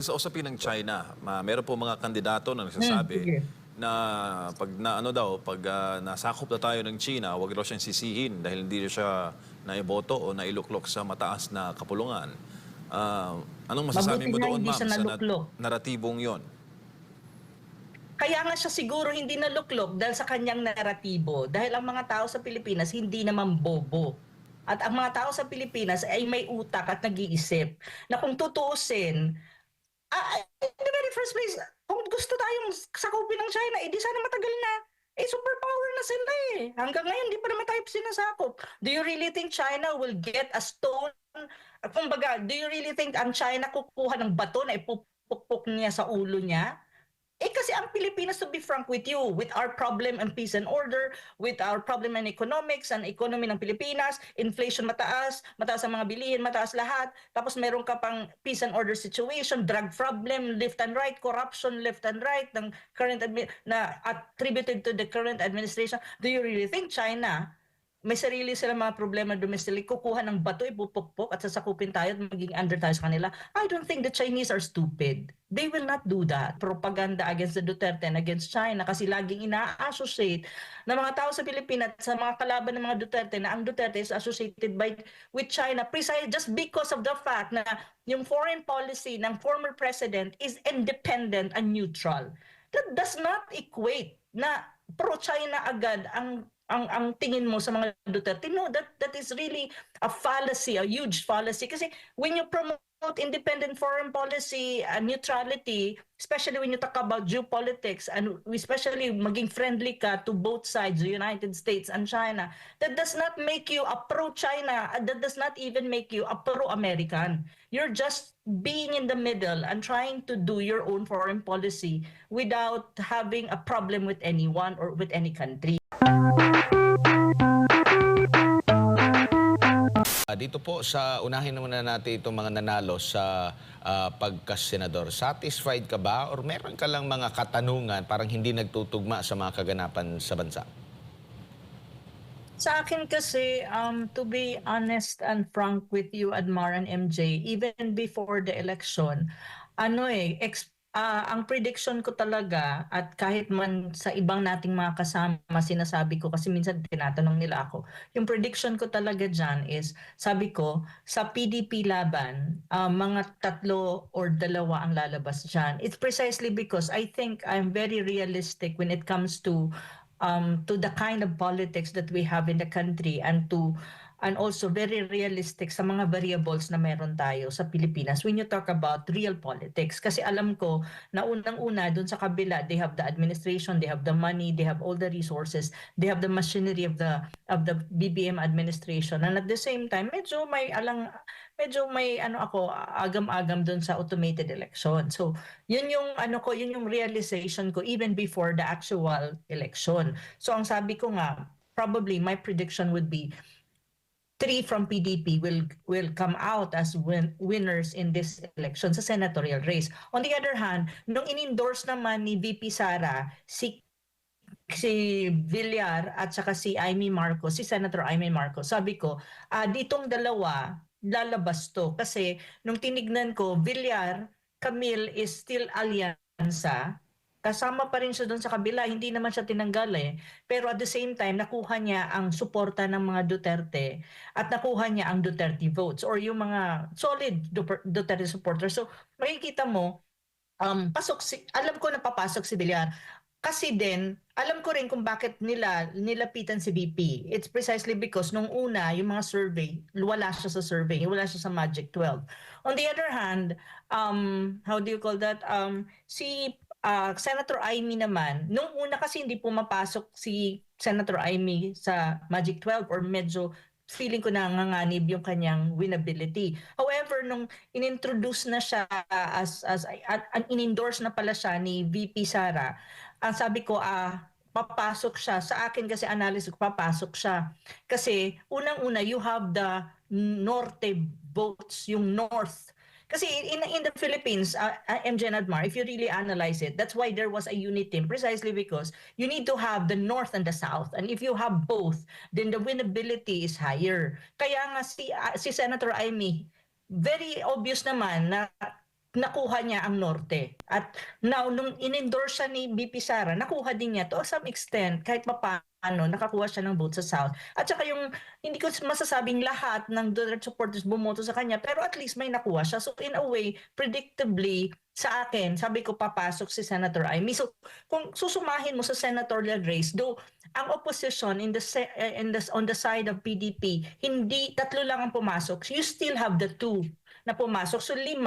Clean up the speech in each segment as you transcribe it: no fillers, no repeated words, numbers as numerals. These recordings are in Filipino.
Sa usapin ng China, meron po mga kandidato na nagsasabi Sige. na pag nasakop na tayo ng China, wag raw siyang sisihin dahil hindi siya naiboto o nailuklok sa mataas na kapulungan. Anong masasabi Mabuti mo nga doon, hindi ma'am, siya sa naluklok. naratibong 'yon? Kaya nga siya siguro hindi naluklok dahil sa kanyang naratibo. Dahil ang mga tao sa Pilipinas hindi naman bobo. At ang mga tao sa Pilipinas ay may utak at nag-iisip na kung tutuusin, in the very first place, kung gusto tayong sakupin ng China, edi sana matagal na. Superpower na sila eh. Hanggang ngayon, di pa naman tayo sinasakop. Do you really think China will get a stone? Kumbaga, do you really think ang China kukuha ng bato na ipupukpok niya sa ulo niya? Kasi ang Pilipinas, to be frank with you, with our problem and peace and order, with our problem and economics and economy ng Pilipinas, inflation mataas, mataas ang mga bilihin, mataas lahat, tapos meron ka pang peace and order situation, drug problem left and right, corruption left and right, ng na attributed to the current administration. Do you really think China may sarili silang mga problema domestically, kukuha ng bato, ipupukpok at sasakupin tayo at maging under tayo sa kanila? I don't think the Chinese are stupid. They will not do that. Propaganda against the Duterte and against China kasi laging ina-associate ng mga tao sa Pilipinas at sa mga kalaban ng mga Duterte na ang Duterte is associated with China precisely just because of the fact na yung foreign policy ng former president is independent and neutral. That does not equate na pro-China agad ang tingin mo sa mga Duterte. No, that is really a fallacy, a huge fallacy. Kasi when you promote independent foreign policy and neutrality, especially when you talk about geopolitics, and especially maging friendly ka to both sides, the United States and China, that does not make you a pro-China, that does not even make you a pro-American. You're just being in the middle and trying to do your own foreign policy without having a problem with anyone or with any country. Dito po sa unahin muna natin itong mga nanalo sa pagkasenador. Satisfied ka ba or meron ka lang mga katanungan parang hindi nagtutugma sa mga kaganapan sa bansa? Sa akin kasi, to be honest and frank with you, Admar and MJ, even before the election, ang prediction ko talaga, at kahit man sa ibang nating mga kasama, sinasabi ko, kasi minsan tinatanong nila ako, yung prediction ko talaga dyan is, sabi ko, sa PDP laban, mga 3 or 2 ang lalabas dyan. It's precisely because I think I'm very realistic when it comes to the kind of politics that we have in the country, and also very realistic sa mga variables na meron tayo sa Pilipinas when you talk about real politics. Kasi alam ko na unang-una dun sa kabila, they have the administration, they have the money, they have all the resources, they have the machinery of the BBM administration, and at the same time medyo may agam-agam dun sa automated election. So yun yung yun yung realization ko even before the actual election. So ang sabi ko nga, probably my prediction would be 3 from PDP will come out as winners in this election sa senatorial race. On the other hand, nung in-endorse naman ni VP Sara si Villar at saka si Senator Amy Marcos, sabi ko, ditong dalawa lalabas to kasi nung tinignan ko, Villar, Camille is still alyansa. Kasama pa rin siya doon sa kabila, hindi naman siya tinanggal eh. Pero at the same time, nakuha niya ang suporta ng mga Duterte at nakuha niya ang Duterte votes or yung mga solid Duterte supporters. So makikita mo, alam ko na papasok si Villar. Kasi din, alam ko rin kung bakit nilapitan si VP. It's precisely because nung una, yung mga survey, wala siya sa survey, wala siya sa Magic 12. On the other hand, how do you call that? Si Senator Amy naman, nung una kasi hindi pumapasok si Senator Amy sa Magic 12 or medyo feeling ko nanganganib yung kanyang winnability. However, nung inintroduce na siya in-endorse na pala siya ni VP Sara, ang sabi ko, papasok siya. Sa akin kasi analysis ko, papasok siya. Kasi unang-una, you have the Norte votes, yung North. Kasi in the Philippines, MJ and Admar, if you really analyze it, that's why there was a unit team, precisely because you need to have the North and the South. And if you have both, then the winnability is higher. Kaya nga si Senator Amy, very obvious naman na nakuha niya ang norte. At now, nung in-endorse siya ni BP Sara, nakuha din niya to some extent, kahit papaano, nakakuha siya ng vote sa South. At saka yung, hindi ko masasabing lahat ng Duterte supporters bumoto sa kanya, pero at least may nakuha siya. So in a way, predictably, sa akin, sabi ko papasok si Senator Amy. So kung susumahin mo sa senatorial race, though ang opposition on the side of PDP, hindi tatlo lang ang pumasok. You still have the two na pumasok. So 5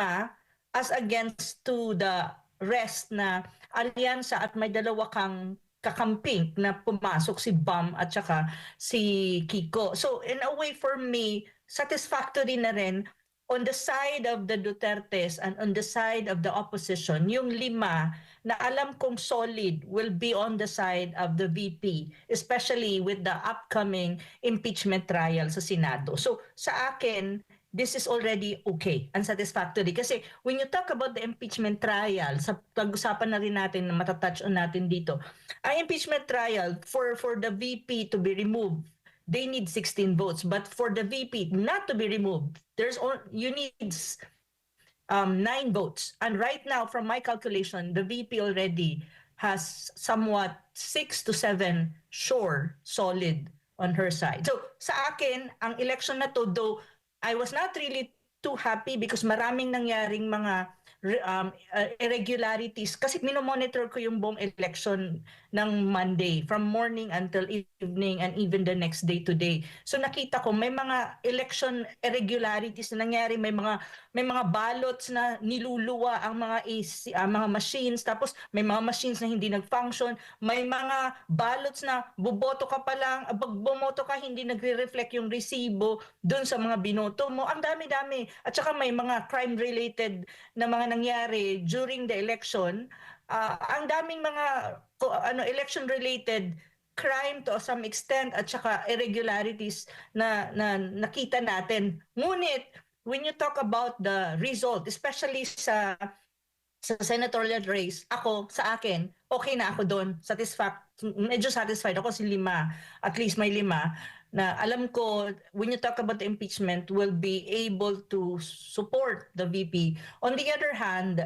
as against to the rest na alyansa at may dalawa kang kakamping na pumasok si Bam at saka si Kiko. So in a way for me, satisfactory na rin on the side of the Dutertes and on the side of the opposition, yung 5 na alam kong solid will be on the side of the VP, especially with the upcoming impeachment trial sa Senado. So sa akin, this is already okay, unsatisfactory. Kasi when you talk about the impeachment trial, sa pag-usapan na rin natin, na matatouch on natin dito, ang impeachment trial for the VP to be removed, they need 16 votes. But for the VP not to be removed, you need 9 votes. And right now, from my calculation, the VP already has somewhat 6 to 7 sure, solid on her side. So sa akin, ang election na to, though I was not really too happy because maraming nangyaring mga irregularities kasi minomonitor ko yung buong election ng Monday from morning until evening and even the next day today. So nakita ko may mga election irregularities na nangyari, may mga ballots na niluluwa ang mga mga machines, tapos may mga machines na hindi nag-function, may mga ballots na buboto ka pa lang, pag bumoto ka hindi nagre-reflect yung resibo doon sa mga binoto mo. Ang dami-dami. At saka may mga crime-related na mga nangyari during the election. Ang daming mga election-related crime to some extent at saka irregularities na nakita natin. Ngunit, when you talk about the result, especially sa senatorial race, sa akin, okay na ako doon. Medyo satisfied ako si 5, at least may 5 na alam ko when you talk about the impeachment will be able to support the VP. On the other hand,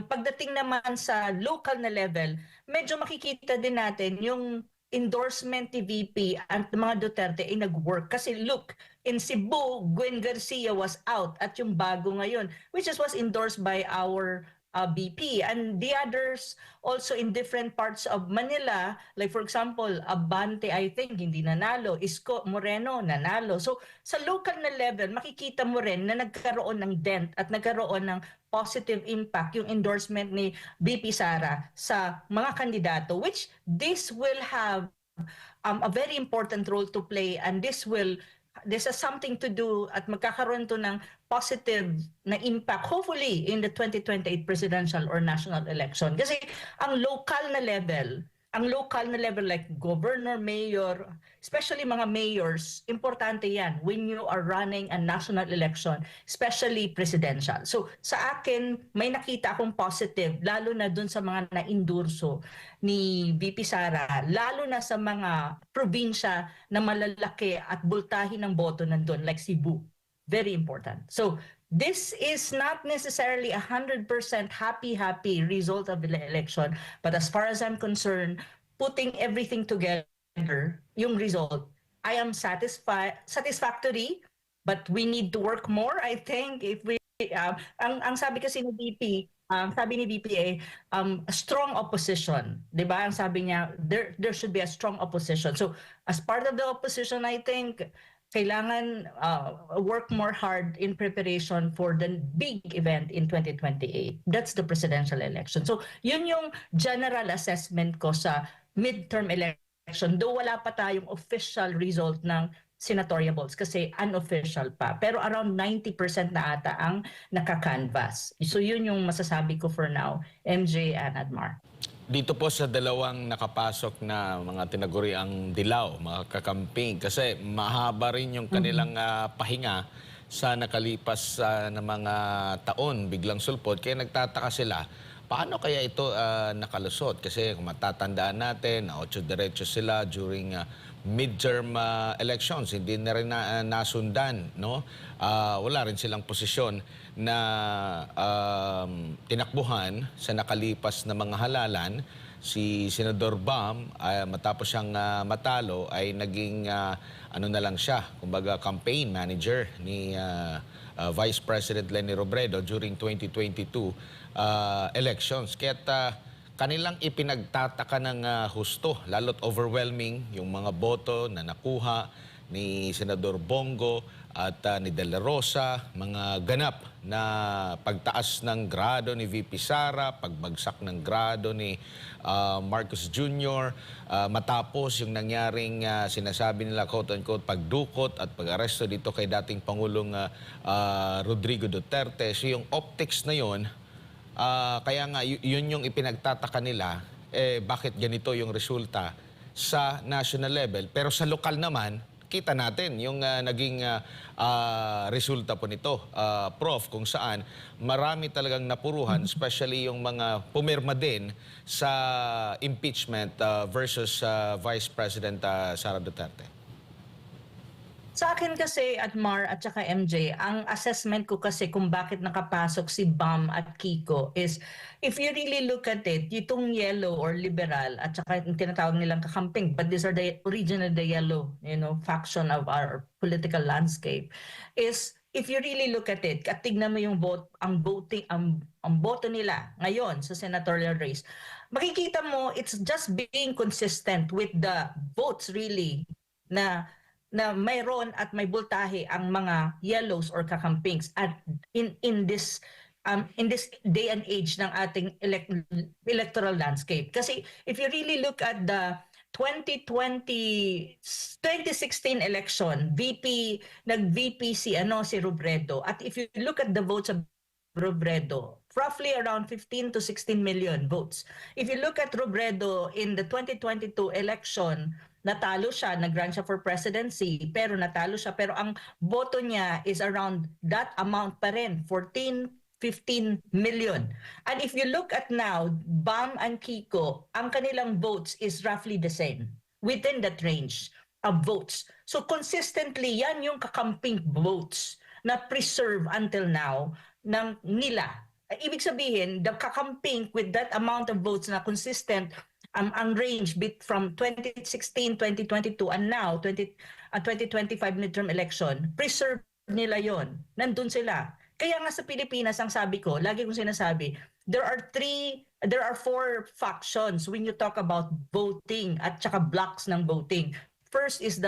pagdating naman sa local na level, medyo makikita din natin yung endorsement ni VP at mga Duterte ay nag-work. Kasi look, in Cebu, Gwen Garcia was out at yung bago ngayon, which was endorsed by our BP, and the others also in different parts of Manila, like for example, Abante, I think, hindi nanalo, Isko Moreno, nanalo. So sa local na level, makikita mo rin na nagkaroon ng dent at nagkaroon ng positive impact yung endorsement ni BP Sara sa mga kandidato, which this will have a very important role to play, and this has something to do at magkakaroon to ng positive na impact hopefully in the 2028 presidential or national election. Kasi ang local na level like governor, mayor, especially mga mayors, importante yan when you are running a national election, especially presidential. So sa akin, may nakita akong positive, lalo na dun sa mga na-endorso ni VP Sara, lalo na sa mga probinsya na malalaki at bultahin ng boto nandun, like Cebu. Very important. So this is not necessarily 100% happy result of the election, but as far as I'm concerned, putting everything together, yung result, I am satisfactory, but we need to work more. I think if we, ang sabi kasi ni VP, sabi ni VP a strong opposition, di ba? Ang sabi niya, there should be a strong opposition. So as part of the opposition, I think kailangan work more hard in preparation for the big event in 2028. That's the presidential election. So yun yung general assessment ko sa midterm election. Though wala pa tayong official result ng senatorial votes kasi unofficial pa. Pero around 90% na ata ang nakakanvas. So yun yung masasabi ko for now, MJ and Admar. Dito po sa dalawang nakapasok na mga tinaguriang dilaw, mga kakamping, kasi mahaba rin yung kanilang pahinga sa nakalipas na mga taon, biglang sulpot. Kaya nagtataka sila, paano kaya ito nakalusot? Kasi kung matatandaan natin, 8 diretso sila during midterm elections, hindi na rin nasundan, no? Wala rin silang posisyon na tinakbuhan sa nakalipas na mga halalan. Si Senador Bam, matapos siyang matalo, ay naging ano na lang siya, kumbaga campaign manager ni Vice President Leni Robredo during 2022 elections. Kaya't kanilang ipinagtataka ng husto, lalo't overwhelming yung mga boto na nakuha ni Senador Bongo at ni De La Rosa, mga ganap na pagtaas ng grado ni VP Sara, pagbagsak ng grado ni Marcos Jr., matapos yung nangyaring sinasabi nila quote-unquote pagdukot at pag-aresto dito kay dating Pangulong Rodrigo Duterte. So yung optics na yun, kaya nga, yun yung ipinagtataka nila, bakit ganito yung resulta sa national level. Pero sa lokal naman, kita natin yung naging resulta po nito, Prof, kung saan marami talagang napuruhan, especially yung mga pumirma din sa impeachment versus Vice President Sara Duterte. Sa akin kasi, at Mar at saka MJ, ang assessment ko kasi kung bakit nakapasok si Bam at Kiko is, if you really look at it, itong yellow or liberal at saka yung tinatawag nilang kakamping, but these are the original, the yellow, faction of our political landscape, is if you really look at it, at tignan mo yung ang boto nila ngayon sa senatorial race, makikita mo it's just being consistent with the votes really na mayroon at may bultahe ang mga yellows or kakampings at in this day and age ng ating electoral landscape. Kasi if you really look at the 2016 election, nag-VP si Robredo, at if you look at the votes of Robredo, roughly around 15 to 16 million votes. If you look at Robredo in the 2022 election, natalo siya, nag-run siya for presidency, pero natalo siya. Pero ang boto niya is around that amount pa rin, 14, 15 million. And if you look at now, Bam and Kiko, ang kanilang votes is roughly the same, within that range of votes. So consistently, yan yung kakamping votes na preserve until now ng nila. Ibig sabihin, the kakamping with that amount of votes na consistent, ang range from 2016, 2022, and now 2025 midterm election, preserve nila yon. Nandun sila. Kaya nga sa Pilipinas, ang sabi ko, lagi kong sinasabi, there are four factions when you talk about voting at saka blocks ng voting. First is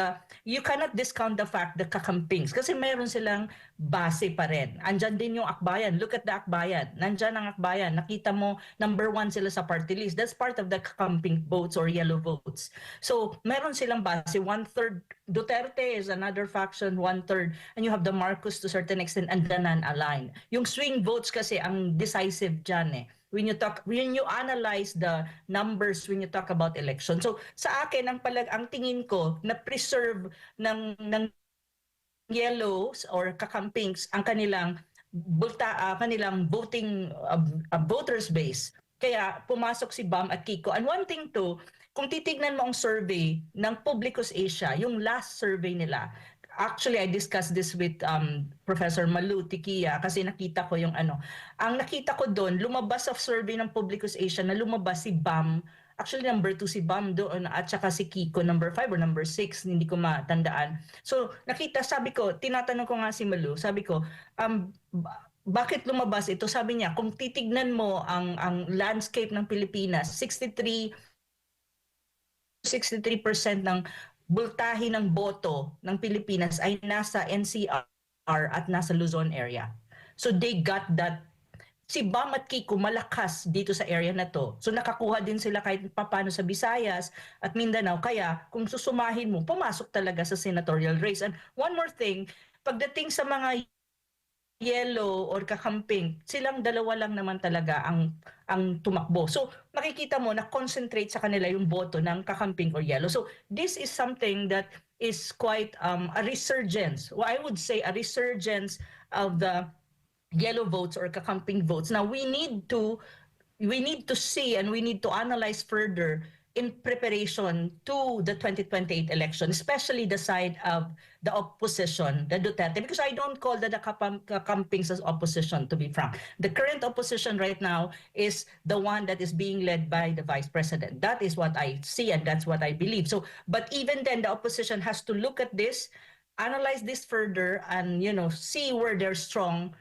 you cannot discount the fact the kakampings kasi mayroon silang base pa rin. Andyan din yung akbayan. Look at the akbayan. Nandyan ang akbayan. Nakita mo, number 1 sila sa party list. That's part of the kakamping votes or yellow votes. So, meron silang base. 1/3 Duterte is another faction, 1/3. And you have the Marcos to a certain extent and the non-aligned. Yung swing votes kasi ang decisive dyan eh. When you analyze the numbers when you talk about election. So sa akin ang tingin ko na preserve ng yellows or kakampings ang kanilang voting voters base. Kaya pumasok si Bam at Kiko. And one thing too, kung titignan mo ang survey ng Publicus Asia, yung last survey nila, actually, I discussed this with Professor Malu Tikia kasi nakita ko yung Ang nakita ko doon, lumabas sa survey ng Publicus Asia na lumabas si Bam. Actually, number 2 si Bam doon at saka si Kiko, number 5 or number 6, hindi ko matandaan. So, tinatanong ko nga si Malu, sabi ko, bakit lumabas ito? Sabi niya, kung titignan mo ang landscape ng Pilipinas, 63% ng bultahi ng boto ng Pilipinas ay nasa NCR at nasa Luzon area. So they got that. Si Bam at Kiko malakas dito sa area na to. So nakakuha din sila kahit papano sa Visayas at Mindanao. Kaya kung susumahin mo, pumasok talaga sa senatorial race. And one more thing, pagdating sa mga yellow or kakamping, silang dalawa lang naman talaga ang tumakbo. So makikita mo na concentrate sa kanila yung boto ng kakamping or yellow. So this is something that is quite a resurgence. Well, I would say a resurgence of the yellow votes or kakamping votes. Now we need to see and we need to analyze further in preparation to the 2028 election, especially the side of the opposition, the Duterte, because I don't call the Kacampings as opposition, to be frank. The current opposition right now is the one that is being led by the Vice President. That is what I see and that's what I believe. So, but even then, the opposition has to look at this, analyze this further, and see where they're strong,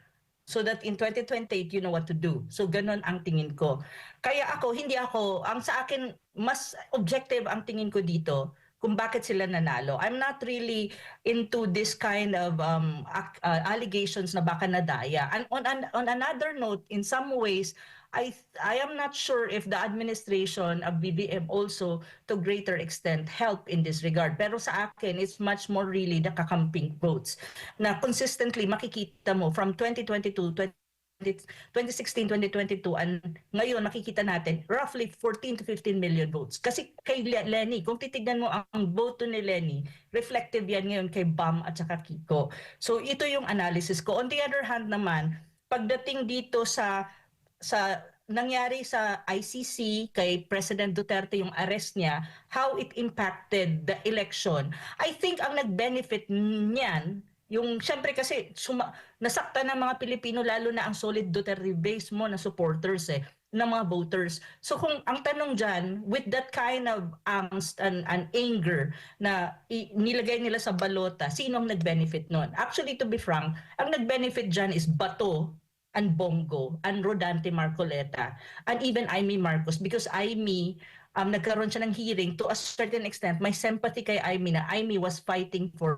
so that in 2028, you know what to do. So ganun ang tingin ko. Kaya ang sa akin, mas objective ang tingin ko dito kung bakit sila nanalo. I'm not really into this kind of allegations na baka nadaya. And on another note, in some ways, I am not sure if the administration of BBM also to greater extent help in this regard. Pero sa akin, it's much more really the kakamping votes na consistently makikita mo from 2022, 2016, 2022, and ngayon nakikita natin roughly 14 to 15 million votes. Kasi kay Lenny, kung titignan mo ang boto ni Lenny, reflective yan ngayon kay Bam at saka Kiko. So ito yung analysis ko. On the other hand naman, pagdating dito sa nangyari sa ICC kay President Duterte, yung arrest niya, how it impacted the election. I think ang nag-benefit niyan, yung syempre kasi nasaktan ng mga Pilipino, lalo na ang solid Duterte base mo na supporters ng mga voters. So kung ang tanong dyan, with that kind of angst and anger na nilagay nila sa balota, sino ang nag-benefit nun? Actually, to be frank, ang nag-benefit dyan is Bato and Bongo and Rodante Marcoleta and even Aimee Marcos, because Aimee, nagkaroon siya ng hearing. To a certain extent, may sympathy kay Aimee na Aimee was fighting for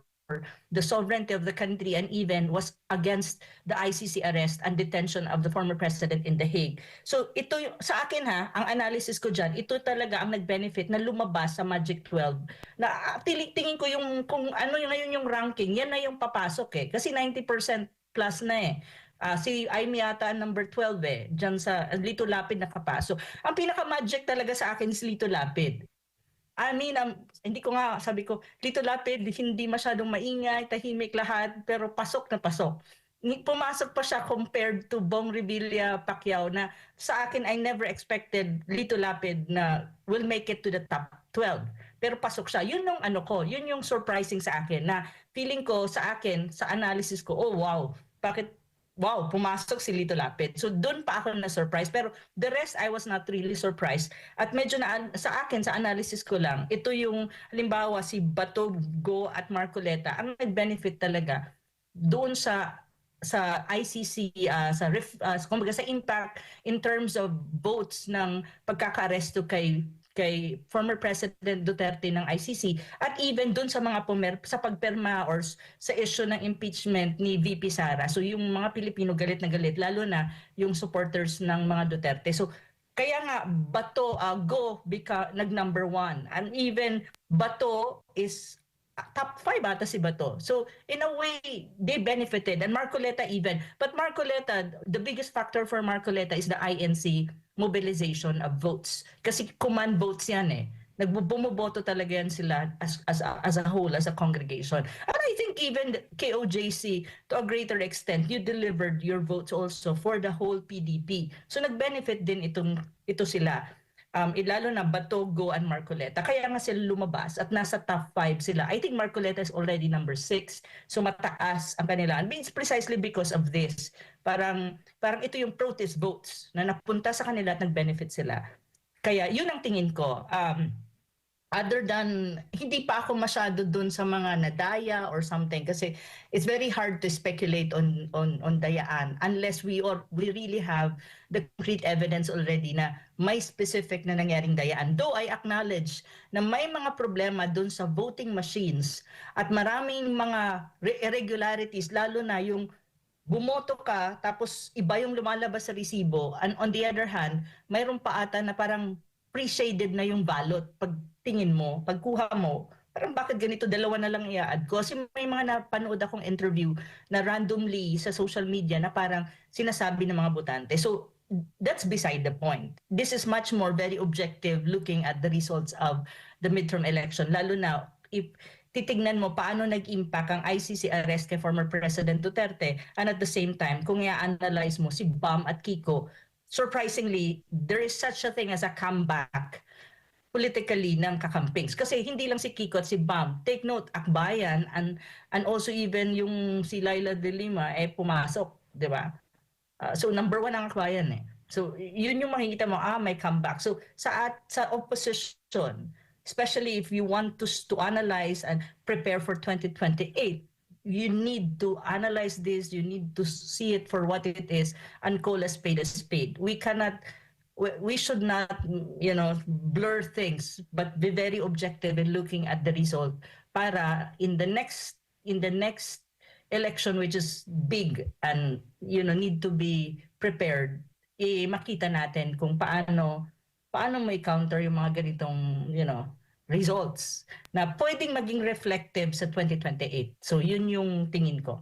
the sovereignty of the country and even was against the ICC arrest and detention of the former president in The Hague. So ito sa akin ang analysis ko dyan, ito talaga ang nag-benefit na lumabas sa Magic 12. Na tingin ko kung ano ngayon yung ranking, yan na yung papasok Kasi 90% plus na si Aimee yata number 12 dyan sa Lito Lapid nakapasok. Ang pinaka-magic talaga sa akin is Lito Lapid. I mean, hindi ko nga, sabi ko, Lito Lapid, hindi masyadong maingay, tahimik lahat, pero pasok na pasok. Pumasok pa siya compared to Bong Revilla Pacquiao na sa akin, I never expected Lito Lapid na will make it to the top 12. Pero pasok siya. Yun yung surprising sa akin na feeling ko sa akin, sa analysis ko, oh wow, pumasok si Lito Lapid. So doon pa ako na-surprise. Pero the rest, I was not really surprised. At medyo sa akin, sa analysis ko lang, ito yung, halimbawa, si Bato, Go at Marcoleta, ang nag-benefit talaga doon sa ICC, kumbaga sa impact in terms of votes ng pagkaka-aresto kay former President Duterte ng ICC at even dun sa mga sa pagperma or sa issue ng impeachment ni VP Sara. So yung mga Pilipino galit na galit, lalo na yung supporters ng mga Duterte. So kaya nga Bato Go nag-number 1 and even Bato is top 5 ata si Bato. So in a way, they benefited and Marcoleta even. But Marcoleta, the biggest factor for Marcoleta is the INC mobilization of votes. Kasi command votes yan Bumuboto talaga yan sila as a whole, as a congregation. And I think even KOJC, to a greater extent, you delivered your votes also for the whole PDP. So nag-benefit din ito sila. Lalo na Bato, Go, and Marcoleta. Kaya nga sila lumabas at nasa top 5 sila. I think Marcoleta is already number 6. So mataas ang kanila. And it's precisely because of this. Parang ito yung protest votes na napunta sa kanila at nag-benefit sila. Kaya yun ang tingin ko. Other than, hindi pa ako masyado dun sa mga nadaya or something kasi it's very hard to speculate on dayaan unless we really have the concrete evidence already na may specific na nangyaring dayaan. Though I acknowledge na may mga problema dun sa voting machines at maraming mga irregularities, lalo na yung bumoto ka tapos iba yung lumalabas sa resibo, and on the other hand, mayroon pa ata na parang pre-shaded na yung ballot. Pag tingin mo, pagkuha mo, parang bakit ganito, dalawa na lang i-add ko? Kasi may mga napanood akong interview na randomly sa social media na parang sinasabi ng mga botante. So that's beside the point. This is much more very objective looking at the results of the midterm election. Lalo na if titignan mo paano nag-impact ang ICC arrest kay former President Duterte, and at the same time, kung i-analyze mo si Bam at Kiko, surprisingly, there is such a thing as a comeback. politically ng kakampings. Kasi hindi lang si Kiko at si Bam. Take note, Akbayan and also even yung si Laila de Lima pumasok, di ba? So number one ang Akbayan eh. So yun yung makikita mo, may comeback. So sa opposition, especially if you want to analyze and prepare for 2028, you need to analyze this, you need to see it for what it is and call a spade a spade. We should not, blur things, but be very objective in looking at the result para in the next election, which is big and need to be prepared, makita natin kung paano may counter yung mga ganitong results na pwedeng maging reflective sa 2028. So yun yung tingin ko.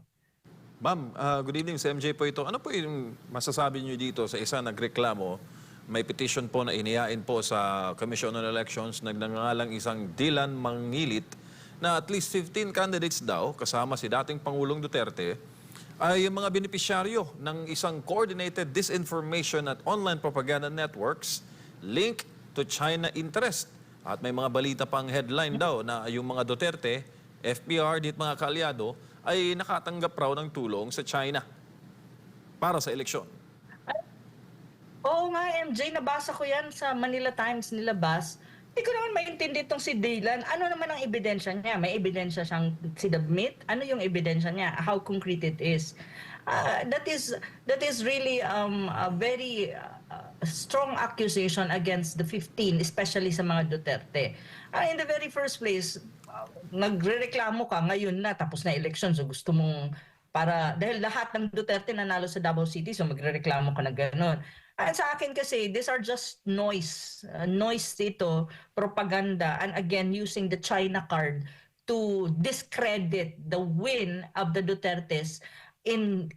Ma'am, good evening sa MJ po ito. Ano po yung masasabi niyo dito sa isa nagreklamo? May petition po na inihain po sa Commission on Elections nagngangalang isang Dylan Mangilit na at least 15 candidates daw, kasama si dating Pangulong Duterte, ay mga benepisyaryo ng isang coordinated disinformation at online propaganda networks linked to China interest. At may mga balita pang headline daw na yung mga Duterte, FPR, dit mga kaalyado, ay nakatanggap raw ng tulong sa China para sa eleksyon. Oo nga, MJ, nabasa ko yan sa Manila Times nilabas. Hindi ko naman maintindihan itong si Dylan. Ano naman ang ebidensya niya? May ebidensya siyang sinubmit? Ano yung ebidensya niya? How concrete it is? That is really a very strong accusation against the 15, especially sa mga Duterte. In the very first place, nagrereklamo ka ngayon na tapos na election, so gusto mong dahil lahat ng Duterte nanalo sa Davao City, so magrereklamo ka na gano'n. At sa akin kasi, these are just noise. Noise dito, propaganda, and again, using the China card to discredit the win of the Dutertes,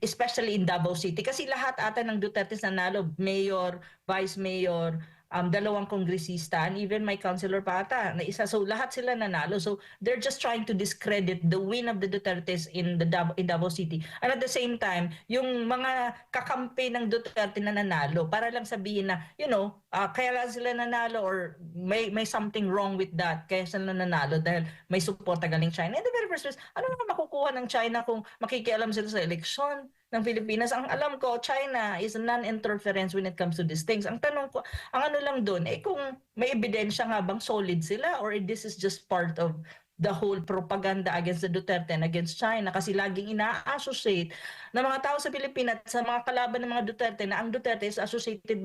especially in Davao City. Kasi lahat ata ng Dutertes nanalo, mayor, vice mayor, dalawang kongresista, and even my councilor pa ata na isa. So lahat sila nanalo. So they're just trying to discredit the win of the Dutertes in Davao City. And at the same time, yung mga kakampi ng Duterte na nanalo para lang sabihin na, kaya lang sila nanalo or may something wrong with that. Kaya sila nanalo dahil may suporta galing China. In the very first place, ano naman makukuha ng China kung makikialam sila sa eleksyon ng Pilipinas? Ang alam ko, China is a non-interference when it comes to these things. Ang tanong ko, ang ano lang doon, kung may ebidensya nga bang solid sila or this is just part of the whole propaganda against the Duterte and against China, kasi laging ina-associate ng mga tao sa Pilipinas sa mga kalaban ng mga Duterte na ang Duterte is associated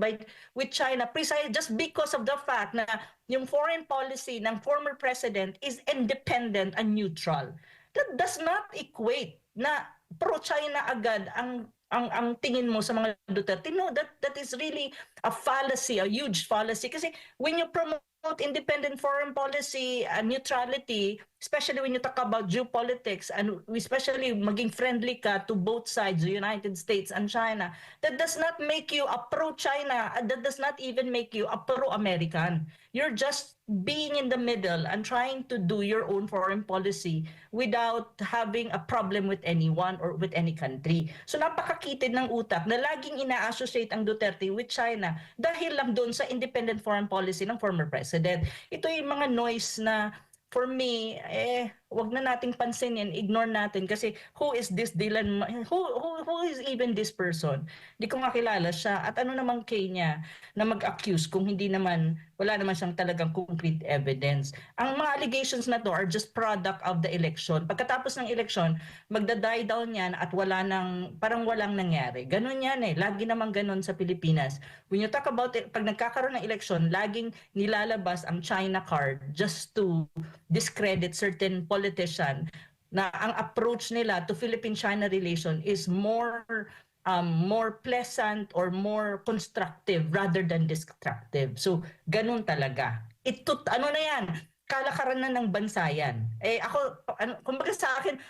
with China precisely just because of the fact na yung foreign policy ng former president is independent and neutral. That does not equate na pro-China agad ang tingin mo sa mga Duterte. No, that is really a fallacy, a huge fallacy. Kasi when you promote independent foreign policy and neutrality, especially when you talk about geopolitics, and especially maging friendly ka to both sides, the United States and China, that does not make you a pro-China, that does not even make you a pro-American. You're just being in the middle and trying to do your own foreign policy without having a problem with anyone or with any country. So napakakitid ng utak na laging ina-associate ang Duterte with China dahil lang doon sa independent foreign policy ng former president. Ito yung mga noise na for me, wag na nating pansinin, ignore natin kasi who is this Dylan? Who is even this person? Hindi ko makilala siya at ano namang kay niya na mag-accuse kung hindi naman, wala naman siyang talagang concrete evidence. Ang mga allegations na to are just product of the election. Pagkatapos ng election, magda-die down yan at parang walang nangyari. Ganun yan lagi namang ganun sa Pilipinas. When you talk about it, pag nagkakaroon ng election, laging nilalabas ang China card just to discredit certain politician na ang approach nila to Philippine-China relation is more pleasant or more constructive rather than destructive. So, ganun talaga. Ano na yan? Kalakaran na ng bansa yan. Kumbaga sa akin,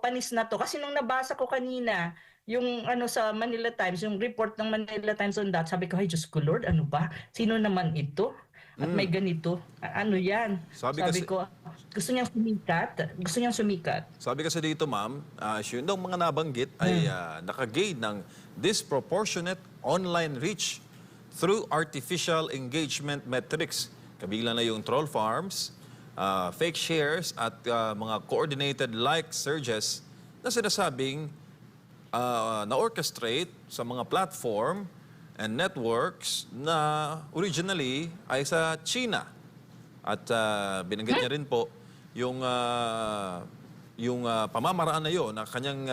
panis na to. Kasi nung nabasa ko kanina, yung sa Manila Times, yung report ng Manila Times on that, sabi ko, Diyos ko Lord, ano ba? Sino naman ito? At may ganito. Ano yan? Sabi ko, gusto niyang sumikat. Sabi kasi dito, ma'am, yun daw mga nabanggit ay nakagain ng disproportionate online reach through artificial engagement metrics Kabilang na yung troll farms, fake shares at mga coordinated like surges na sinasabing na-orchestrate sa mga platform and networks na originally ay sa China. At binanggit niya rin po yung pamamaraan na yun na kanyang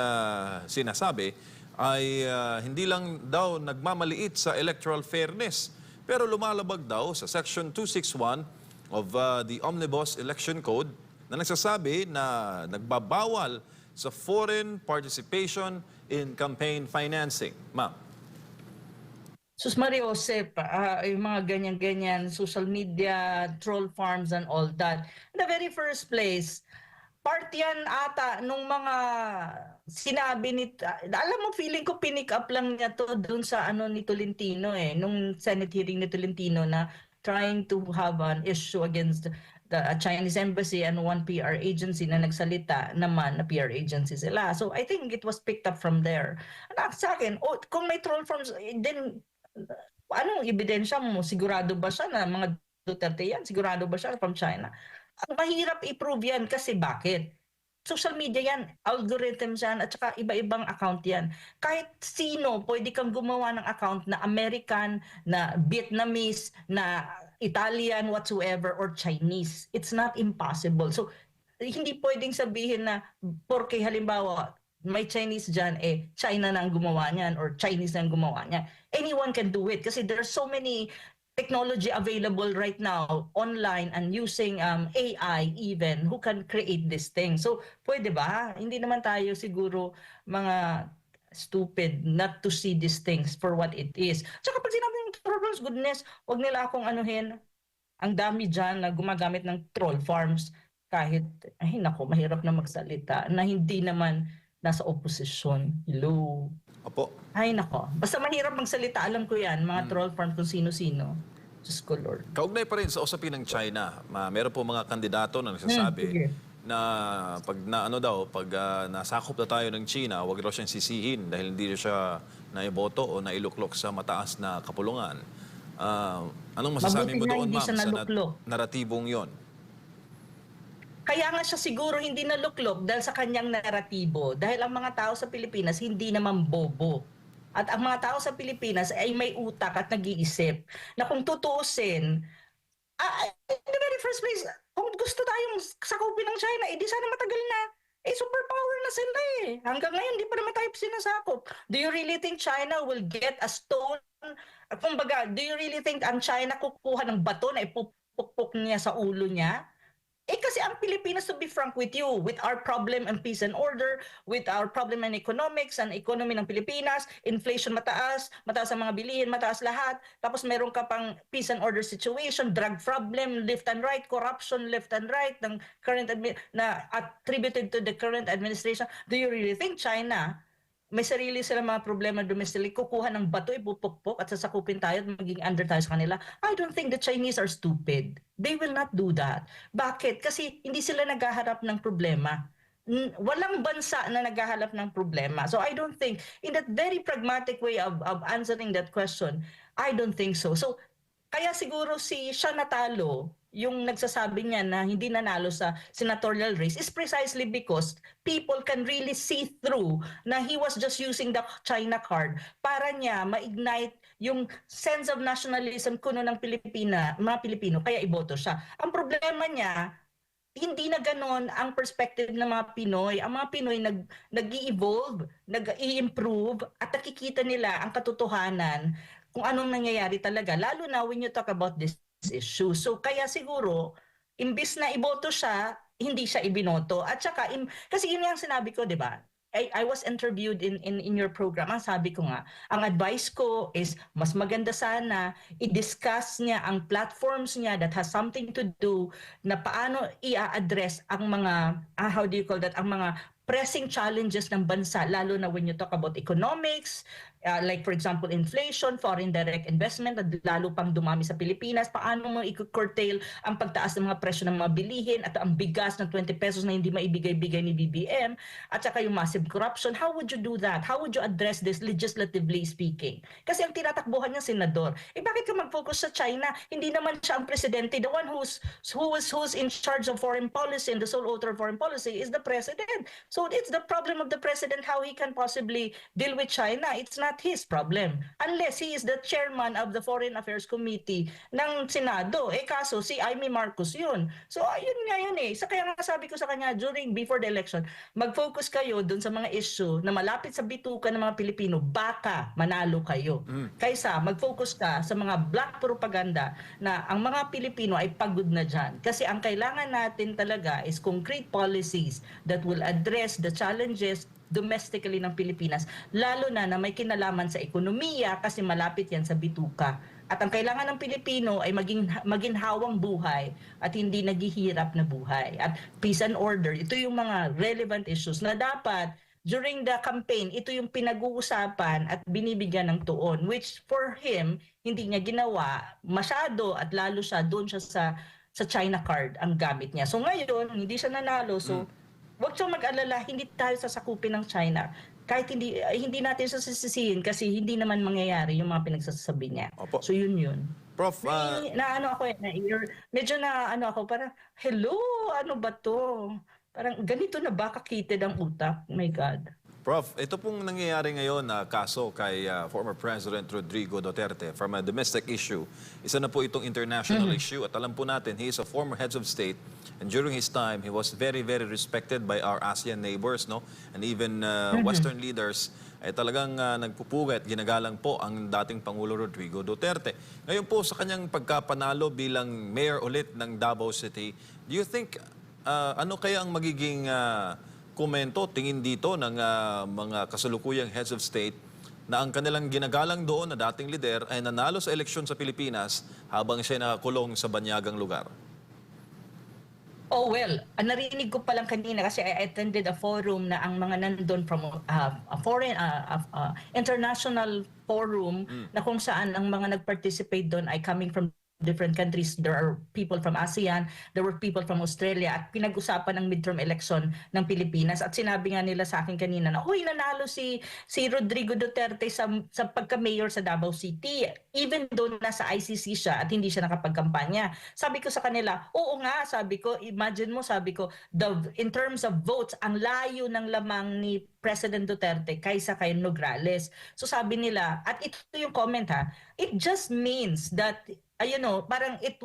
sinasabi ay hindi lang daw nagmamaliit sa electoral fairness, pero lumalabag daw sa Section 261 of the Omnibus Election Code na nagsasabi na nagbabawal sa foreign participation in campaign financing. Ma'am. Sus Maria Josep, yung mga ganyan-ganyan, social media, troll farms and all that. In the very first place, part yan ata nung mga sinabi ni, alam mo, feeling ko pinick up lang niya to dun sa ano ni Tolentino nung Senate hearing ni Tolentino na trying to have an issue against the Chinese embassy and one PR agency na nagsalita naman na PR agency sila. So I think it was picked up from there. Sa akin, kung may troll farms, then anong ebidensya mo? Sigurado ba siya na mga Duterte yan? Sigurado ba siya from China? Ang mahirap i-prove yan kasi bakit? Social media yan, algorithms yan, at saka iba-ibang account yan. Kahit sino, pwede kang gumawa ng account na American, na Vietnamese, na Italian, whatsoever, or Chinese. It's not impossible. So, hindi pwedeng sabihin na, porque halimbawa, may Chinese dyan, China na ang gumawa niyan or Chinese na ang gumawa niyan. Anyone can do it kasi there's so many technology available right now online and using AI even who can create this thing. So, pwede ba? Hindi naman tayo siguro mga stupid not to see these things for what it is. Tsaka pag sinabi ng troll farms, goodness, wag nila akong anuhin. Ang dami dyan na gumagamit ng troll farms kahit, ay nako, mahirap na magsalita na hindi naman nasa oposisyon. Hello. Opo. Ay nako. Basta mahirap magsalita, alam ko yan, mga troll farm kung sino-sino. Diyos ko, Lord. Kaugnay pa rin sa usapin ng China, meron po mga kandidato na nagsasabi sige. na pag nasakop na tayo ng China, wag raw siyang sisihin dahil hindi siya naiboto o nailuklok sa mataas na kapulungan. Anong masasabi mo Mabuti na doon, hindi ma'am, siya sa naluklok. naratibong yon? Kaya nga siya siguro hindi naluklok dahil sa kanyang naratibo. Dahil ang mga tao sa Pilipinas hindi naman bobo. At ang mga tao sa Pilipinas ay may utak at nag-iisip na kung tutuusin, in the very first place, kung gusto tayong sakupin ng China, di sana matagal na. Superpower na sila Hanggang ngayon, di pa naman tayo sinasakop. Do you really think China will get a stone? Kumbaga, do you really think ang China kukuha ng bato na ipupukpok niya sa ulo niya? Kasi ang Pilipinas, to be frank with you, with our problem and peace and order, with our problem and economics and economy ng Pilipinas, inflation mataas ang mga bilihin, mataas lahat, tapos meron ka pang peace and order situation, drug problem, left and right, corruption, left and right, ng current na attributed to the current administration. Do you really think China, may sarili sila mga problema domestically, kukuha ng bato, ipupukpok at sasakupin tayo at magiging under tayo sa kanila? I don't think the Chinese are stupid. They will not do that. Bakit? Kasi hindi sila naghaharap ng problema. Walang bansa na naghaharap ng problema. So I don't think, in that very pragmatic way of answering that question, I don't think so. So kaya siguro siya natalo, yung nagsasabi niya na hindi nanalo sa senatorial race is precisely because people can really see through na he was just using the China card para niya ma-ignite yung sense of nationalism kuno ng mga Pilipino, kaya iboto siya. Ang problema niya, hindi na ganon ang perspective ng mga Pinoy. Ang mga Pinoy nag-i-evolve, nag-i-improve at nakikita nila ang katotohanan kung anong nangyayari talaga, lalo na when you talk about this issue. So kaya siguro, imbis na iboto siya, hindi siya ibinoto. At saka, kasi yun yung sinabi ko, di ba? I was interviewed in your program. Ang sabi ko nga, ang advice ko is mas maganda sana i-discuss niya ang platforms niya that has something to do na paano i-address ang mga, how do you call that, ang mga pressing challenges ng bansa, lalo na when you talk about economics, like for example inflation, foreign direct investment na lalo pang dumami sa Pilipinas, paano mo i-curtail ang pagtaas ng mga presyo ng mga bilihin at ang bigas ng 20 pesos na hindi maibigay-bigay ni BBM at saka yung massive corruption. How would you do that? How would you address this legislatively speaking? Kasi ang tinatakbuhan niya senador. Bakit ka mag-focus sa China? Hindi naman siya ang presidente. The one who's in charge of foreign policy and the sole author of foreign policy is the president. So it's the problem of the president how he can possibly deal with China. It's not his problem. Unless he is the chairman of the Foreign Affairs Committee ng Senado. Kaso si Amy Marcos yun. So ayun nga yun kaya nga sabi ko sa kanya before the election, mag-focus kayo dun sa mga issue na malapit sa bituka ng mga Pilipino, baka manalo kayo. Kaysa mag-focus ka sa mga black propaganda na ang mga Pilipino ay pagod na dyan. Kasi ang kailangan natin talaga is concrete policies that will address the challenges domestically ng Pilipinas, lalo na may kinalaman sa ekonomiya kasi malapit yan sa bituka. At ang kailangan ng Pilipino ay maginhawang buhay at hindi naghihirap na buhay. At peace and order, ito yung mga relevant issues na dapat during the campaign, ito yung pinag-uusapan at binibigyan ng tuon, which for him, hindi niya ginawa masyado at lalo doon siya sa China card ang gamit niya. So ngayon, hindi siya nanalo. So huwag siyang mag-alala, hindi tayo sasakupin ng China. Kahit hindi natin siya sisisihin kasi hindi naman mangyayari yung mga pinagsasabi niya. Opo. So yun. Prof, Medyo ako, parang, hello, ano ba to? Parang ganito na ba kakited ang utak? My God. Prof, ito pong nangyayari ngayon na kaso kay former President Rodrigo Duterte from a domestic issue. Isa na po itong international issue at alam po natin, he is a former head of state and during his time, he was very, very respected by our ASEAN neighbors, no? And even Western leaders ay talagang nagpupugat, ginagalang po ang dating Pangulo Rodrigo Duterte. Ngayon po sa kanyang pagkapanalo bilang mayor ulit ng Davao City, do you think ano kaya ang magiging komento, tingin dito ng mga kasalukuyang heads of state na ang kanilang ginagalang doon na dating lider ay nanalo sa eleksyon sa Pilipinas habang siya nakakulong sa banyagang lugar? Oh well, narinig ko pa lang kanina kasi I attended a forum na ang mga nandun from a foreign international forum na kung saan ang mga nag-participate doon ay coming from different countries. There are people from ASEAN, there were people from Australia at pinag-usapan ng midterm election ng Pilipinas at sinabi nga nila sa akin kanina na nanalo si Rodrigo Duterte sa pagka-mayor sa Davao City even though nasa ICC siya at hindi siya nakapagkampanya. Sabi ko sa kanila, oo nga, sabi ko, imagine mo, sabi ko, in terms of votes, ang layo ng lamang ni President Duterte kaysa kay Nograles. So sabi nila, at ito yung comment it just means that parang it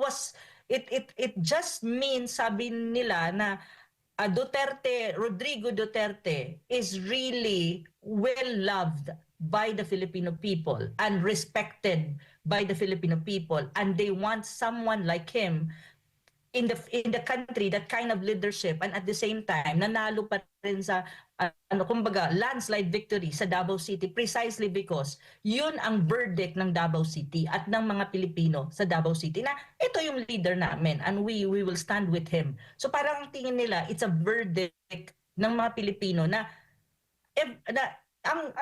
just means, sabi nila na Rodrigo Duterte is really well loved by the Filipino people and respected by the Filipino people, and they want someone like him in the country, that kind of leadership, and at the same time nanalo pa rin sa kumbaga landslide victory sa Davao City precisely because yun ang verdict ng Davao City at ng mga Pilipino sa Davao City na ito yung leader namin and we will stand with him. So parang ang tingin nila it's a verdict ng mga Pilipino na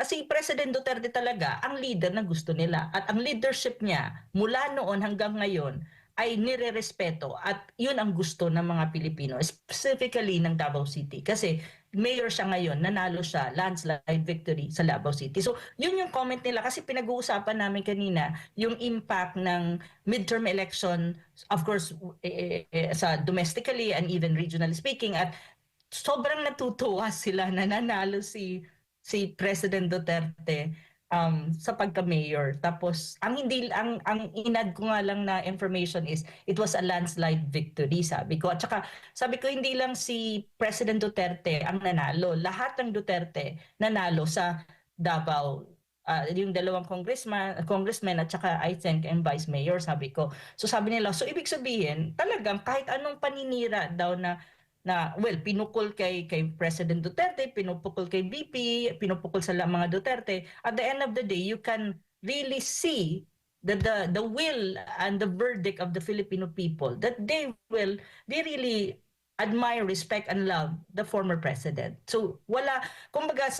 si President Duterte talaga ang leader na gusto nila at ang leadership niya mula noon hanggang ngayon ay nire-respeto at yun ang gusto ng mga Pilipino, specifically ng Davao City. Kasi mayor siya ngayon, nanalo siya, landslide victory sa Davao City. So yun yung comment nila kasi pinag-uusapan namin kanina yung impact ng midterm election, of course, sa domestically and even regionally speaking. At sobrang natutuwa sila na nanalo si President Duterte sa pagka-mayor. Tapos ang inad ko nga lang na information is it was a landslide victory, sabi ko. At saka sabi ko hindi lang si President Duterte ang nanalo, lahat ng Duterte nanalo sa Davao. Yung dalawang congressman at saka I think and vice mayor, sabi ko. So sabi nila, so ibig sabihin talagang kahit anong paninira daw na pinukol kay President Duterte, pinupukol kay BP, pinupukol sa mga Duterte, at the end of the day, you can really see the will and the verdict of the Filipino people that they really admire, respect, and love the former president. So wala, kumbaga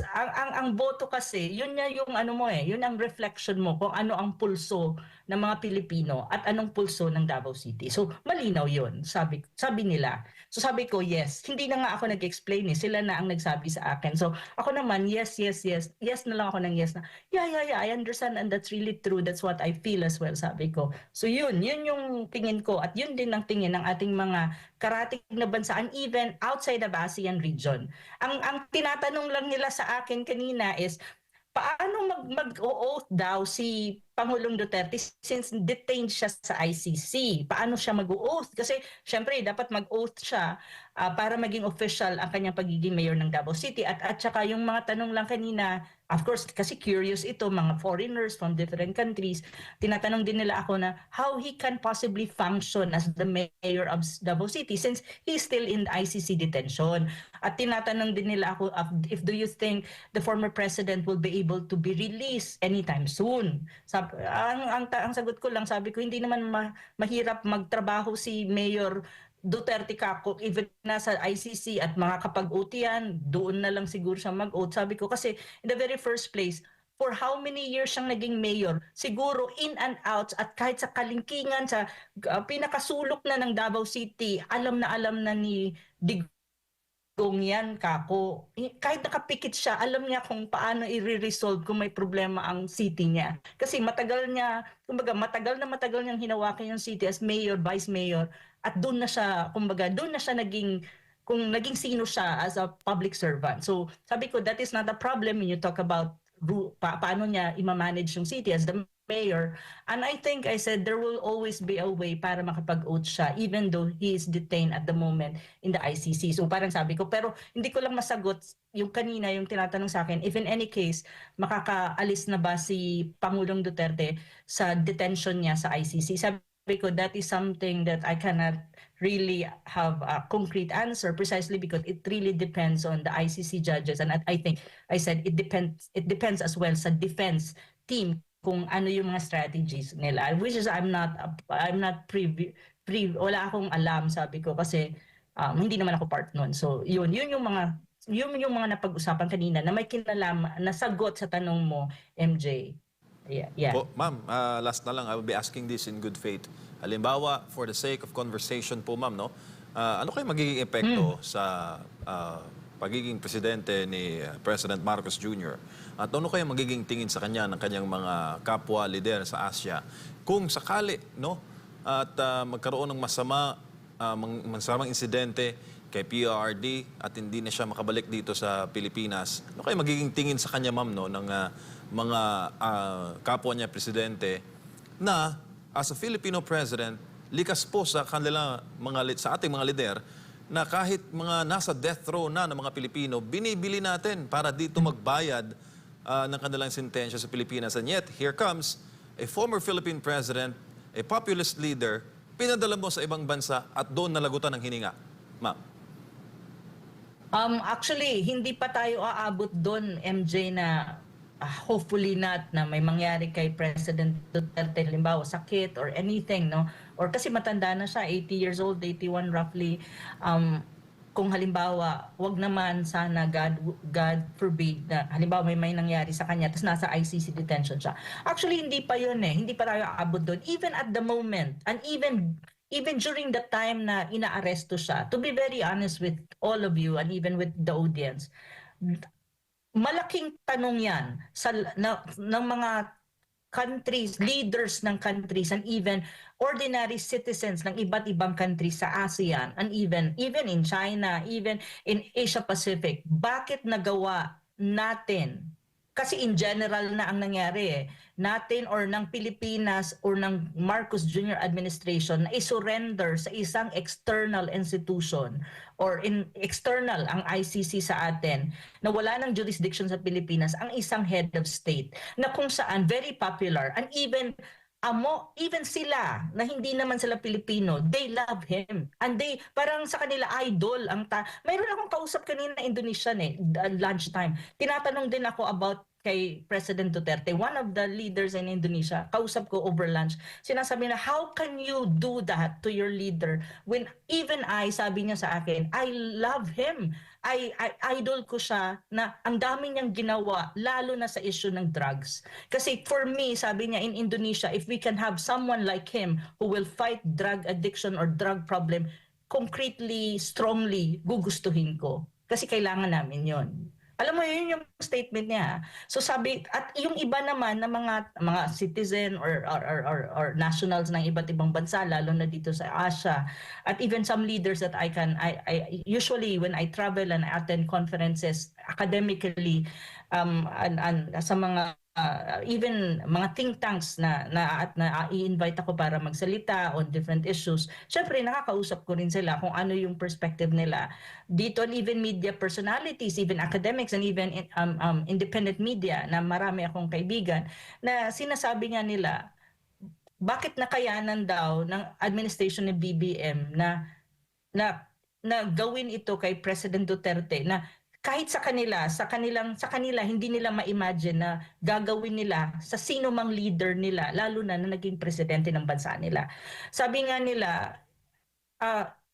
ang boto kasi, yun niya yung ano mo yun ang reflection mo kung ano ang pulso ng mga Pilipino at anong pulso ng Davao City. So malinaw yun, sabi nila. So sabi ko, yes. Hindi na nga ako nag-explain sila na ang nagsabi sa akin. So ako naman, yes na lang ako ng yes na, yeah, I understand and that's really true. That's what I feel as well, sabi ko. So yun yung tingin ko at yun din ang tingin ng ating mga karating na bansa and even outside of ASEAN region. Ang tinatanong lang nila sa akin kanina is, paano mag-oath daw si Pangulong Duterte since detained siya sa ICC? Paano siya mag-oath? Kasi syempre dapat mag-oath siya para maging official ang kanyang pagiging mayor ng Davao City. At saka yung mga tanong lang kanina, of course, kasi curious ito, mga foreigners from different countries, tinatanong din nila ako na how he can possibly function as the mayor of Davao City since he's still in ICC detention. At tinatanong din nila ako if do you think the former president will be able to be released anytime soon. Ang sagot ko lang, sabi ko, hindi naman mahirap magtrabaho si Mayor Duterte kako, even nasa ICC at mga kapag-OT yan, doon na lang siguro siya mag-OT. Sabi ko kasi in the very first place, for how many years siyang naging mayor, siguro in and out at kahit sa kalingkingan, sa pinakasulok na ng Davao City, alam na ni Digong yan, kako. Kahit nakapikit siya, alam niya kung paano i-resolve kung may problema ang city niya. Kasi matagal niyang hinawakan yung city as mayor, vice mayor, at doon na siya, naging sino siya as a public servant. So sabi ko, that is not a problem when you talk about paano niya i-manage yung city as the mayor. And I think I said there will always be a way para makapag-oath siya even though he is detained at the moment in the ICC. So parang sabi ko, pero hindi ko lang masagot yung kanina, yung tinatanong sa akin, if in any case, makakaalis na ba si Pangulong Duterte sa detention niya sa ICC. Sabi ko, that is something that I cannot really have a concrete answer precisely because it really depends on the ICC judges. And I think I said it depends as well sa defense team kung ano yung mga strategies nila, which is I'm not wala akong alam, sabi ko, kasi hindi naman ako part nun. So yun yung mga napag-usapan kanina na may kinalaman na sagot sa tanong mo, MJ. Yeah. Po, ma'am, last na lang, I will be asking this in good faith. Halimbawa, for the sake of conversation po, ma'am, no? Ano kayo magiging epekto sa pagiging presidente ni President Marcos Jr. At ano kayo magiging tingin sa kanya ng kanyang mga kapwa lider sa Asia kung sakali, no? At magkaroon ng masamang insidente kay PRRD at hindi na siya makabalik dito sa Pilipinas. Ano kayo magiging tingin sa kanya, ma'am, no, ng mga kapwa niya presidente na as a Filipino president, likas po sa ating mga lider na kahit mga nasa death row na ng mga Pilipino, binibili natin para dito magbayad ng kanilang sentensya sa Pilipinas. And yet, here comes a former Philippine president, a populist leader, pinadala mo sa ibang bansa at doon nalagutan ng hininga. Ma'am. Actually, hindi pa tayo aabot doon, MJ, na hopefully not na may mangyari kay President Duterte, halimbawa sakit or anything, no? Or kasi matanda na siya, 80 years old, 81 roughly. Kung halimbawa, wag naman sana, God forbid, na halimbawa may nangyari sa kanya, tapos nasa ICC detention siya. Actually, hindi pa yun hindi pa tayo aabot doon. Even at the moment, and even during the time na inaaresto siya, to be very honest with all of you and even with the audience, malaking tanong yan ng mga countries, leaders ng countries, and even ordinary citizens ng iba't ibang countries sa ASEAN, and even in China, even in Asia Pacific. Bakit nagawa natin? Kasi in general na ang nangyari natin or ng Pilipinas or ng Marcos Jr. administration na isurrender sa isang external institution or external ang ICC sa atin na wala ng jurisdiction sa Pilipinas ang isang head of state na kung saan very popular and even sila na hindi naman sila Pilipino, they love him. And parang sa kanila idol ang mayroon akong kausap kanina Indonesian lunchtime. Tinatanong din ako about kay President Duterte, one of the leaders in Indonesia, kausap ko over lunch, sinasabi na, how can you do that to your leader when even I, sabi niya sa akin, I love him. Idol ko siya na ang dami niyang ginawa, lalo na sa issue ng drugs. Kasi for me, sabi niya, in Indonesia, if we can have someone like him who will fight drug addiction or drug problem concretely, strongly, gugustuhin ko. Kasi kailangan namin yon. Alam mo, yun yung statement niya. So sabi, at yung iba naman na mga citizen or nationals ng iba't ibang bansa, lalo na dito sa Asia, at even some leaders that I usually when I travel and I attend conferences academically, and sa mga even mga think tanks na i-invite ako para magsalita on different issues, syempre nakakausap ko rin sila kung ano yung perspective nila dito, and even media personalities, even academics, and even independent media na marami akong kaibigan na sinasabi nga nila bakit nakayanan daw ng administration ng BBM na gawin ito kay President Duterte, na kahit sa kanila hindi nila ma-imagine na gagawin nila sa sino mang leader nila, lalo na naging presidente ng bansa nila. Sabi nga nila,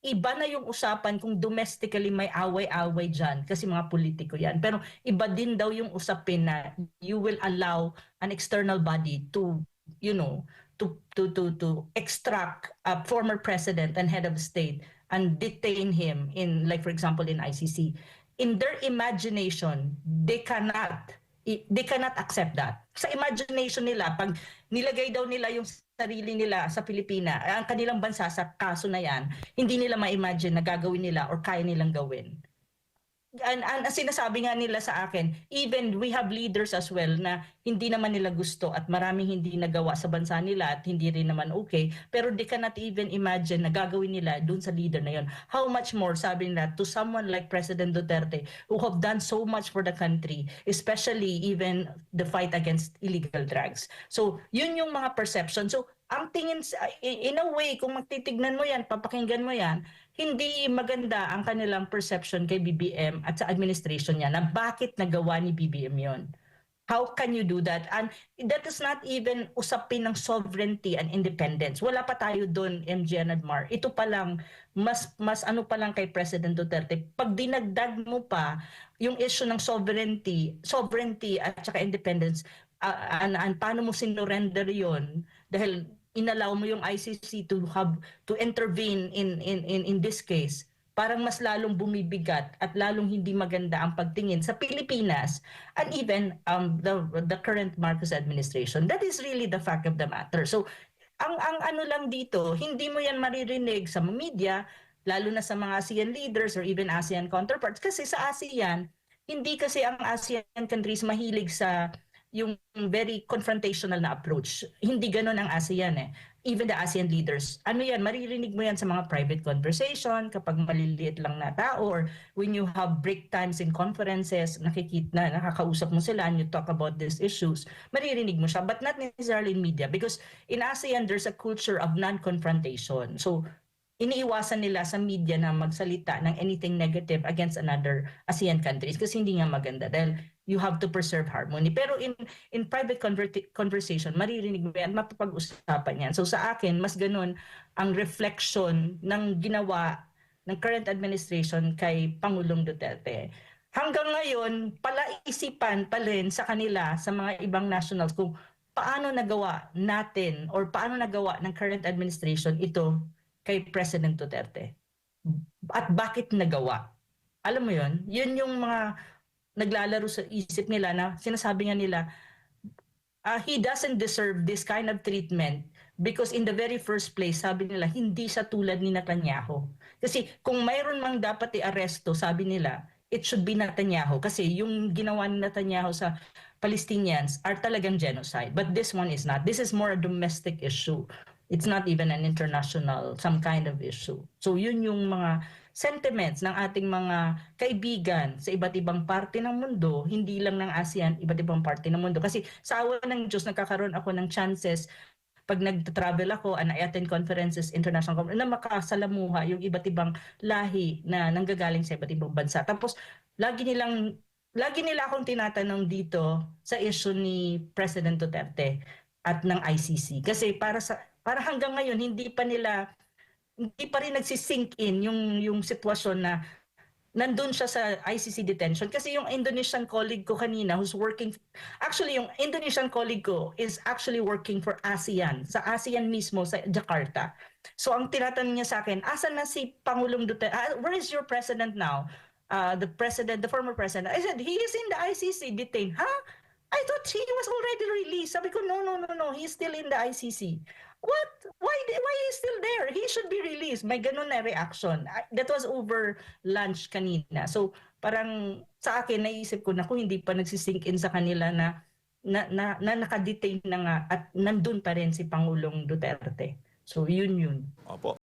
iba na yung usapan kung domestically may away-away dyan kasi mga politiko yan. Pero iba din daw yung usapin na you will allow an external body to, to extract a former president and head of state and detain him in, like for example, in ICC. In their imagination, they cannot accept that. Sa imagination nila, pag nilagay daw nila yung sarili nila sa Pilipinas, ang kanilang bansa sa kaso na yan, hindi nila ma-imagine na gagawin nila or kaya nilang gawin. And sinasabi nga nila sa akin, even we have leaders as well na hindi naman nila gusto at maraming hindi nagawa sa bansa nila at hindi rin naman okay, pero they cannot even imagine na gagawin nila dun sa leader na yon. How much more, sabi nila, to someone like President Duterte who have done so much for the country, especially even the fight against illegal drugs. So yun yung mga perception. So ang tingin, in a way, kung magtitignan mo yan, papakinggan mo yan, hindi maganda ang kanilang perception kay BBM at sa administration niya na bakit nagawa ni BBM yon. How can you do that? And that is not even usapin ng sovereignty and independence. Wala pa tayo doon, MJ and Admar. Ito pa lang, mas ano pa lang kay President Duterte. Pag dinagdag mo pa yung issue ng sovereignty at saka independence, and paano mo sinurrender yon dahil inallow mo yung ICC to intervene in this case, parang mas lalong bumibigat at lalong hindi maganda ang pagtingin sa Pilipinas and even the current Marcos administration. That is really the fact of the matter. So ang ano lang dito, hindi mo yan maririnig sa media, lalo na sa mga ASEAN leaders or even ASEAN counterparts, kasi sa ASEAN, hindi kasi ang ASEAN countries mahilig sa yung very confrontational na approach. Hindi ganoon ang ASEAN eh. Even the ASEAN leaders. Ano yan, maririnig mo yan sa mga private conversation kapag maliliit lang na tao or when you have break times in conferences, nakakausap mo sila and you talk about these issues, maririnig mo siya, but not necessarily in media because in ASEAN there's a culture of non-confrontation. So iniiwasan nila sa media na magsalita ng anything negative against another ASEAN countries kasi hindi nga maganda dahil you have to preserve harmony. Pero in private conversation, maririnig mo yan, mapapag-usapan yan. So sa akin, mas ganun ang reflection ng ginawa ng current administration kay Pangulong Duterte. Hanggang ngayon, palaisipan pa rin sa kanila, sa mga ibang nationals, kung paano nagawa natin or paano nagawa ng current administration ito kay President Duterte. At bakit nagawa? Alam mo yun? Yun yung mga naglalaro sa isip nila na sinasabi nga nila, he doesn't deserve this kind of treatment because in the very first place, sabi nila, hindi siya tulad ni Netanyahu. Kasi kung mayroon mang dapat i-aresto, sabi nila, it should be Netanyahu. Kasi yung ginawa ni Netanyahu sa Palestinians are talagang genocide. But this one is not. This is more a domestic issue. It's not even an international, some kind of issue. So yun yung mga sentiments ng ating mga kaibigan sa iba't ibang parte ng mundo, hindi lang ng ASEAN, iba't ibang parte ng mundo. Kasi sa awa ng Diyos, nagkakaroon ako ng chances pag nag-travel ako and I attend conferences, international conferences, na makasalamuha yung iba't ibang lahi na nanggagaling sa iba't ibang bansa. Tapos, lagi nilang lagi nila akong tinatanong dito sa issue ni President Duterte at ng ICC. Kasi para hanggang ngayon hindi pa rin nagsisink in yung sitwasyon na nandun siya sa ICC detention. Kasi yung Indonesian colleague ko kanina actually yung Indonesian colleague ko is actually working for ASEAN, sa ASEAN mismo, sa Jakarta. So ang tinatanong niya sa akin, asan na si Pangulong Duterte? Where is your president now? The former president. I said, he is in the ICC detained. Huh? I thought he was already released. Sabi ko, no, he's still in the ICC. What? Why is still there? He should be released. May ganun na reaction. That was over lunch kanina. So parang sa akin, naisip ko na kung hindi pa nagsisink in sa kanila na nakadetain na nga at nandun pa rin si Pangulong Duterte. So yun. Opo.